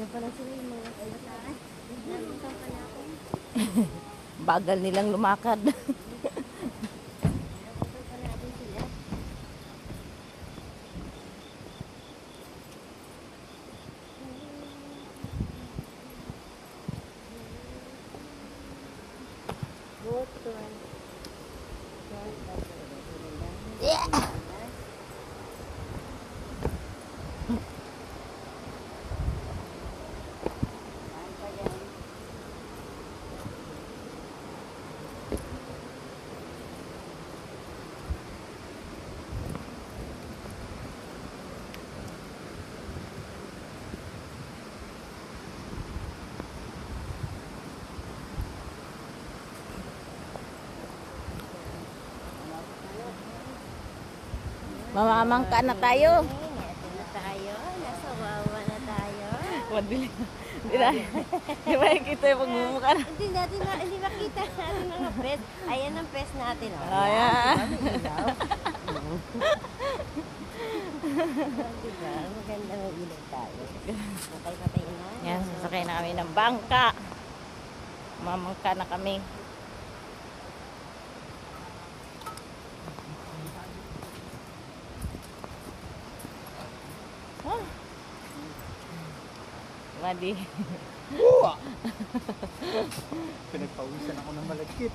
Diyan pala sila yung mga kabataan. Napunta pala ako. Bagal nilang lumakad. Napunta pala natin sila. Botol. Yeah. Mamamangka na tayo. Ito na tayo. Nasa wawa na tayo. Madali. Di ba kita yung pagmumukha na? Hindi makita natin mga pes. Ayan ang pes natin. Oh. Ayan. Diba? Maganda ang ilaw tayo. Patay na. Yan, sasakay na kami ng bangka. Mamangka na kami. Ah. Madi. Pinagpawisan ako ng malagkit.